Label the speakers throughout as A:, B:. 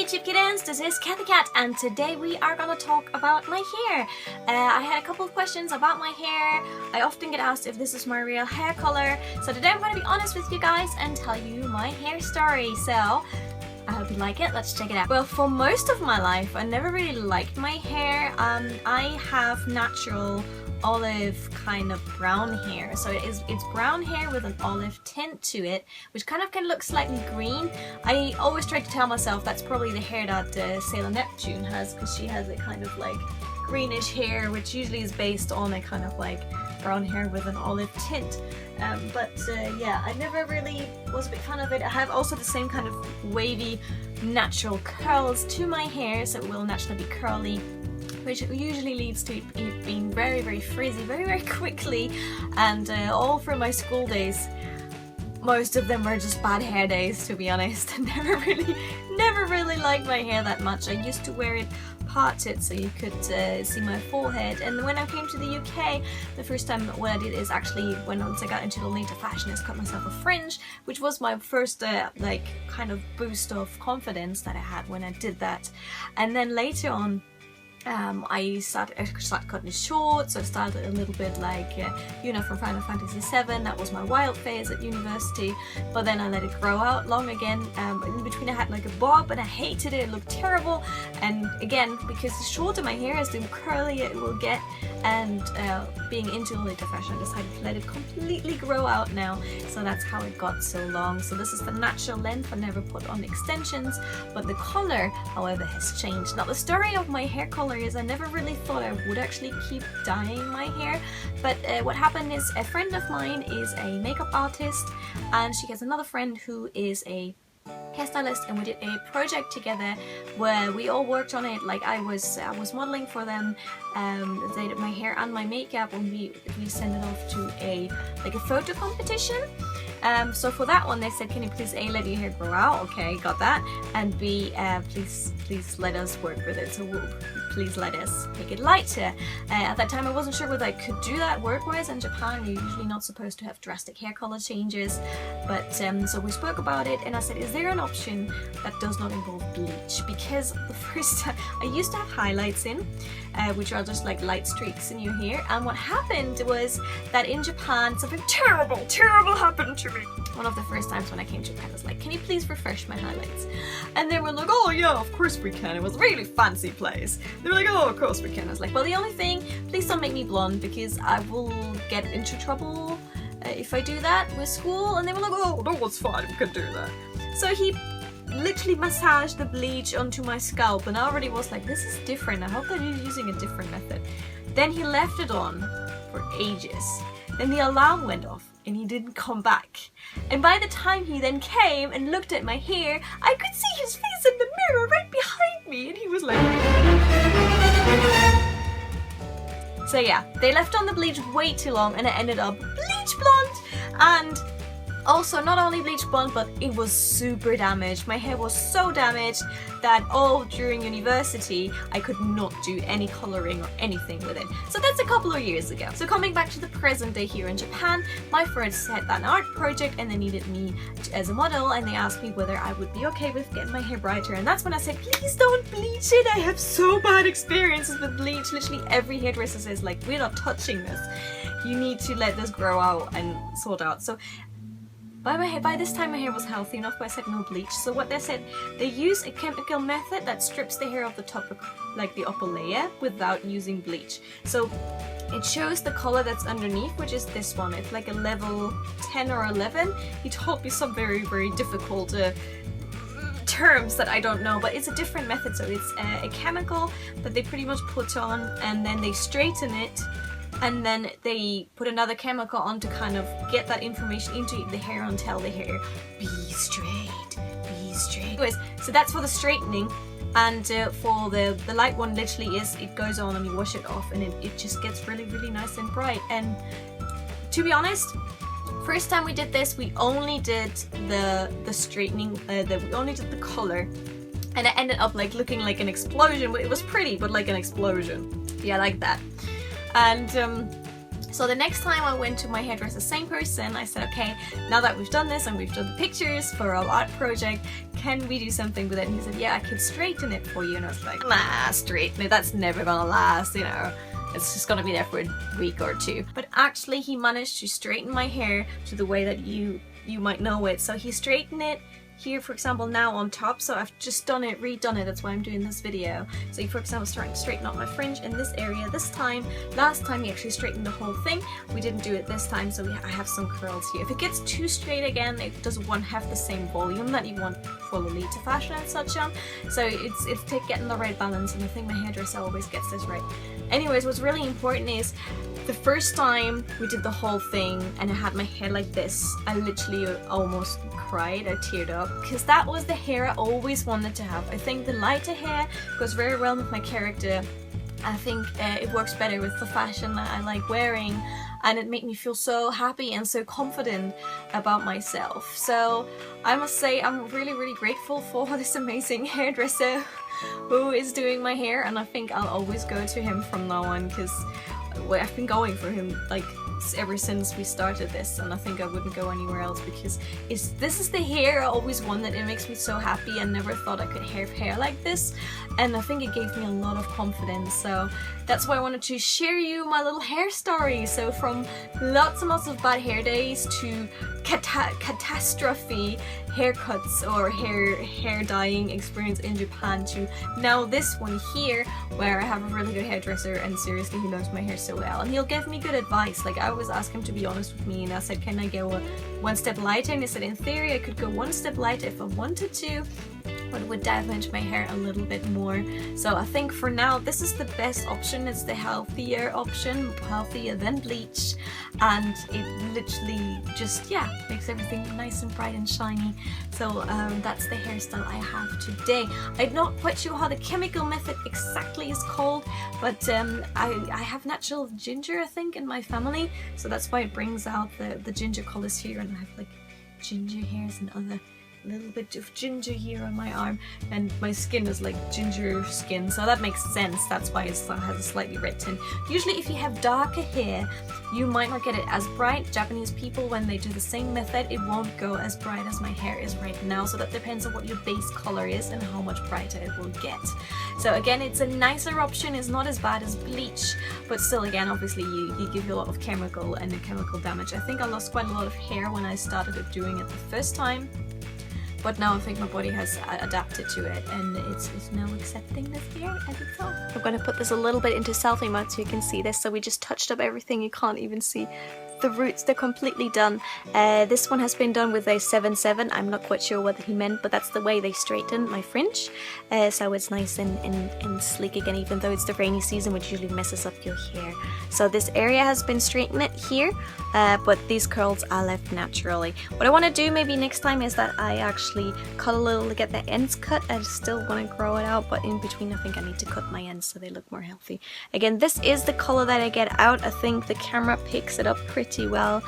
A: YouTube kittens, this is Cathy Cat and today we are gonna talk about my hair. I had a couple of questions about my hair. I often get asked if this is my real hair color. So today I'm gonna be honest with you guys and tell you my hair story. So I hope you like it. Let's check it out. Well, for most of my life, I never really liked my hair. I have natural olive kind of brown hair, so it's brown hair with an olive tint to it, which kind of look slightly green. I always try to tell myself that's probably the hair that Sailor Neptune has, because she has a kind of like greenish hair, which usually is based on a kind of like brown hair with an olive tint. Yeah, I never really was a big fan of it. I have also the same kind of wavy natural curls to my hair, so it will naturally be curly, which usually leads to it being very, very frizzy, very, very quickly. And all through my school days, most of them were just bad hair days, to be honest. I never really liked my hair that much. I used to wear it parted so you could see my forehead. And when I came to the UK, the first time what I did is actually once I got into the later fashion is cut myself a fringe, which was my first like kind of boost of confidence that I had when I did that. And then later on, I started cutting it short, so I started a little bit like Yuna from Final Fantasy VII. That was my wild phase at university, but then I let it grow out long again. In between I had like a bob and I hated it, it looked terrible, and again, because the shorter my hair is, the curlier it will get, and being into later fashion I decided to let it completely grow out now, so that's how it got so long. So this is the natural length. I never put on extensions, but the color, however, has changed. Now the story of my hair color is I never really thought I would actually keep dyeing my hair, but what happened is a friend of mine is a makeup artist and she has another friend who is a hairstylist, and we did a project together where we all worked on it. Like I was modeling for them. They did my hair and my makeup, and we sent it off to a photo competition. So for that one they said, can you please A, let your hair grow out? Okay, got that. And B, please let us work with it. So please let us make it lighter. At that time I wasn't sure whether I could do that work-wise. In Japan you're usually not supposed to have drastic hair color changes, but so we spoke about it and I said, is there an option that does not involve bleach? Because the first time I used to have highlights in, which are just like light streaks in your hair, and what happened was that in Japan something terrible happened to me. One of the first times when I came to Japan, I was like, can you please refresh my highlights? And they were like, oh yeah, of course we can. It was a really fancy place. They were like, oh, of course we can. I was like, well, the only thing, please don't make me blonde because I will get into trouble if I do that with school. And they were like, oh, no, it's fine, we can do that. So he literally massaged the bleach onto my scalp, and I already was like, this is different. I hope that he's using a different method. Then he left it on for ages. Then the alarm went off and he didn't come back. And by the time he then came and looked at my hair, I could see his face in the mirror right behind me, and he was like... So yeah, they left on the bleach way too long and it ended up bleach blonde. And also, not only bleach blonde, but it was super damaged. My hair was so damaged that all during university I could not do any coloring or anything with it. So that's a couple of years ago. So coming back to the present day here in Japan, my friends had an art project and they needed me as a model, and they asked me whether I would be okay with getting my hair brighter, and that's when I said, please don't bleach it. I have so bad experiences with bleach. Literally every hairdresser says, like, we're not touching this. You need to let this grow out and sort out. So by this time my hair was healthy enough, but I said no bleach. So what they said, they use a chemical method that strips the hair off the top of like the upper layer without using bleach. So it shows the color that's underneath, which is this one. It's like a level 10 or 11. He told me some very, very difficult terms that I don't know, but it's a different method. So it's a chemical that they pretty much put on, and then they straighten it, and then they put another chemical on to kind of get that information into the hair and tell the hair, be straight, be straight. Anyways, so that's for the straightening, and for the light one, literally is, it goes on and you wash it off and it just gets really, really nice and bright. And to be honest, first time we did this, we only did the straightening, we only did the color, and it ended up like looking like an explosion. But it was pretty, but like an explosion. Yeah, I like that. And So the next time I went to my hairdresser, same person, I said, okay, now that we've done this and we've done the pictures for our art project, can we do something with it? And he said, yeah, I could straighten it for you. And I was like, nah, straighten it, that's never gonna last, you know. It's just gonna be there for a week or two. But actually he managed to straighten my hair to the way that you might know it. So he straightened it here, for example, now on top. So I've just redone it, that's why I'm doing this video. So for example, starting to straighten out my fringe in this area this time. Last time he actually straightened the whole thing. We didn't do it this time, so I have some curls here. If it gets too straight again, it doesn't have the same volume that you want for Lolita fashion and such on. So it's getting the right balance, and I think my hairdresser always gets this right. Anyways, what's really important is the first time we did the whole thing and I had my hair like this, I literally almost cried, I teared up, because that was the hair I always wanted to have. I think the lighter hair goes very well with my character. I think it works better with the fashion that I like wearing, and it made me feel so happy and so confident about myself. So I must say I'm really, really grateful for this amazing hairdresser who is doing my hair, and I think I'll always go to him from now on, because I've been going for him like ever since we started this, and I think I wouldn't go anywhere else, because this is the hair I always wanted. It makes me so happy. I never thought I could have hair like this, and I think it gave me a lot of confidence. So that's why I wanted to share you my little hair story. So from lots and lots of bad hair days to catastrophe haircuts or hair dyeing experience in Japan to now this one here, where I have a really good hairdresser, and seriously he knows my hair so well, and he'll give me good advice. Like I always ask him to be honest with me, and I said, can I go one step lighter? And he said in theory I could go one step lighter if I wanted to, but it would damage my hair a little bit more. So I think for now this is the best option. It's the healthier option, healthier than bleach, and it literally just, yeah, makes everything nice and bright and shiny. So that's the hairstyle I have today. I'm not quite sure how the chemical method exactly is called, but I have natural ginger, I think, in my family, so that's why it brings out the ginger colors here, and I have like ginger hairs and other little bit of ginger here on my arm, and my skin is like ginger skin, so that makes sense. That's why it has a slightly red tint. Usually if you have darker hair you might not get it as bright. Japanese people, when they do the same method, it won't go as bright as my hair is right now, so that depends on what your base color is and how much brighter it will get. So again, it's a nicer option. It's not as bad as bleach, but still, again, obviously you give you a lot of chemical and chemical damage. I think I lost quite a lot of hair when I started doing it the first time, but now I think my body has adapted to it, and it's now accepting this hair as it's all. I'm going to put this a little bit into selfie mode so you can see this. So we just touched up everything. You can't even see the roots, they're completely done. This one has been done with a 7/7. I'm not quite sure what he meant, but that's the way they straighten my fringe. So it's nice and sleek again, even though it's the rainy season, which usually messes up your hair. So this area has been straightened here, but these curls are left naturally. What I want to do maybe next time is that I actually cut a little to get the ends cut. I still want to grow it out, but in between I think I need to cut my ends so they look more healthy. Again, this is the color that I get out. I think the camera picks it up pretty well,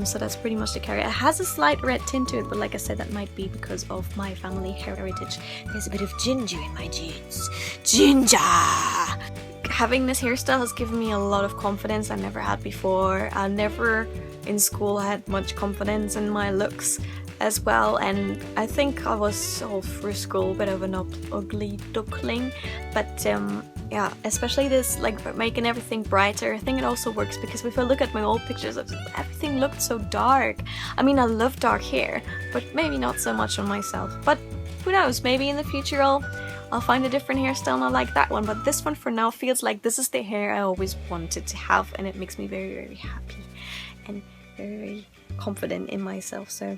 A: so that's pretty much the carry. It has a slight red tint to it, but like I said, that might be because of my family heritage. There's a bit of ginger in my genes. Ginger! Having this hairstyle has given me a lot of confidence I never had before. I never in school had much confidence in my looks as well, and I think I was all through school a bit of an ugly duckling, but yeah, especially this, like, making everything brighter. I think it also works because if I look at my old pictures, everything looked so dark. I mean, I love dark hair, but maybe not so much on myself. But who knows, maybe in the future I'll find a different hairstyle and I like that one. But this one for now feels like this is the hair I always wanted to have, and it makes me very, very happy and very, very confident in myself. So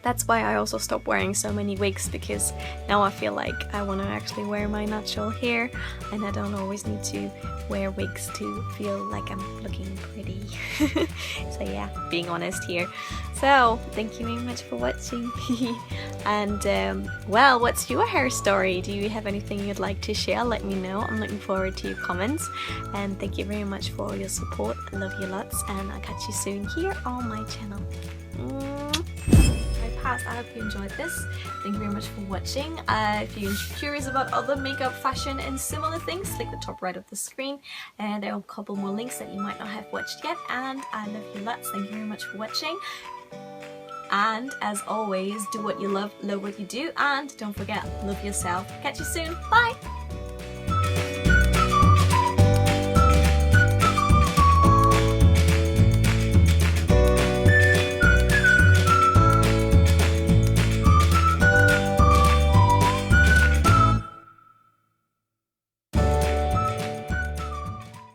A: that's why I also stopped wearing so many wigs, because now I feel like I want to actually wear my natural hair, and I don't always need to wear wigs to feel like I'm looking pretty. So yeah, being honest here. So thank you very much for watching. And well, what's your hair story? Do you have anything you'd like to share? Let me know. I'm looking forward to your comments, and thank you very much for all your support. I love you lots, and I'll catch you soon here on my channel. podcast. I hope you enjoyed this. Thank you very much for watching. If you're curious about other makeup, fashion and similar things, click the top right of the screen and there are a couple more links that you might not have watched yet. And I love you lots. Thank you very much for watching. And as always, do what you love what you do, and don't forget, love yourself. Catch you soon. Bye!